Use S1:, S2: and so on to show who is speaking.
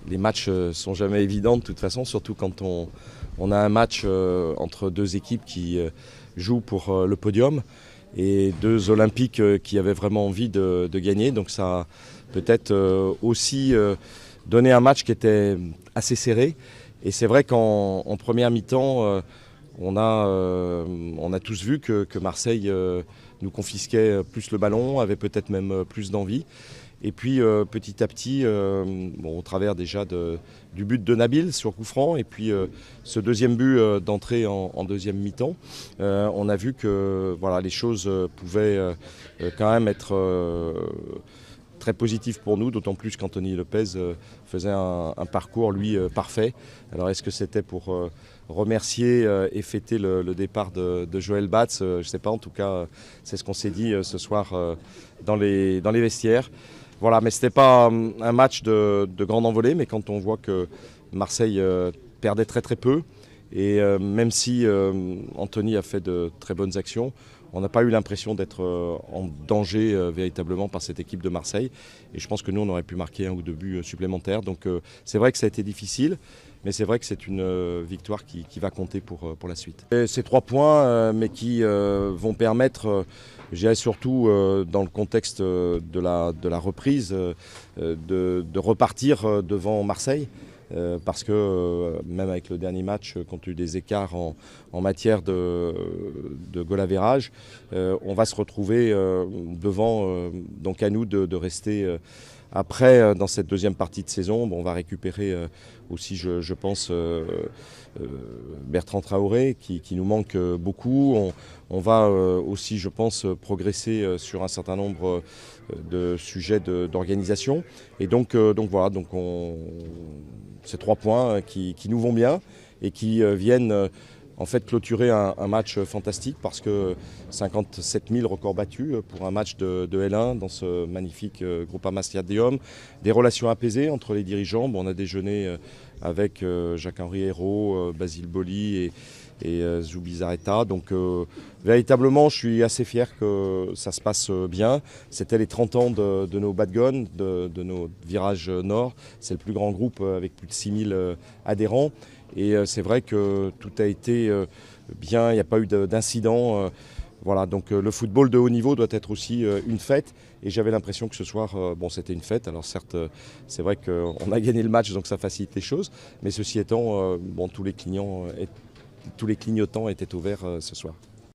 S1: les matchs sont jamais évidents de toute façon, surtout quand on a un match entre deux équipes qui jouent pour le podium et deux Olympiques qui avaient vraiment envie de gagner. Donc ça a peut-être aussi donné un match qui était assez serré. Et c'est vrai qu'en première mi-temps, on a tous vu que Marseille nous confisquait plus le ballon, avait peut-être même plus d'envie. Et puis petit à petit, au travers déjà du but de Nabil sur coup franc et puis ce deuxième but d'entrée en deuxième mi-temps, on a vu que voilà, les choses pouvaient quand même être très positif pour nous, d'autant plus qu'Anthony Lopez faisait un parcours, lui, parfait. Alors est-ce que c'était pour remercier et fêter le départ de Joël Batz? Je ne sais pas, en tout cas, c'est ce qu'on s'est dit ce soir dans les vestiaires. Voilà, mais ce n'était pas un match de grande envolée, mais quand on voit que Marseille perdait très très peu, et même si Anthony a fait de très bonnes actions, on n'a pas eu l'impression d'être en danger véritablement par cette équipe de Marseille. Et je pense que nous, on aurait pu marquer un ou deux buts supplémentaires. Donc c'est vrai que ça a été difficile, mais c'est vrai que c'est une victoire qui va compter pour la suite. Et ces 3 points, mais qui vont permettre, je dirais surtout dans le contexte de la reprise, de repartir devant Marseille. Parce que même avec le dernier match, compte tenu des écarts en matière de goal average, on va se retrouver devant, donc à nous de rester après dans cette deuxième partie de saison. Bon, on va récupérer aussi, je pense, Bertrand Traoré qui nous manque beaucoup. On va aussi, je pense, progresser sur un certain nombre de sujets d'organisation. Et donc voilà, ces 3 points qui nous vont bien et qui viennent en fait clôturer un match fantastique parce que 57 000 records battus pour un match de L1 dans ce magnifique Groupama Stadium. Des relations apaisées entre les dirigeants. Bon, on a déjeuné avec Jacques-Henri Hérault, Basile Boli et Zubizarreta. Donc véritablement, je suis assez fier que ça se passe bien. C'était les 30 ans de nos Bad Guns, de nos Virages Nord. C'est le plus grand groupe avec plus de 6000 adhérents. Et c'est vrai que tout a été bien, il n'y a pas eu d'incident. Voilà, donc le football de haut niveau doit être aussi une fête. Et j'avais l'impression que ce soir, c'était une fête. Alors certes, c'est vrai qu'on a gagné le match, donc ça facilite les choses. Mais ceci étant, tous les clignotants étaient ouverts ce soir.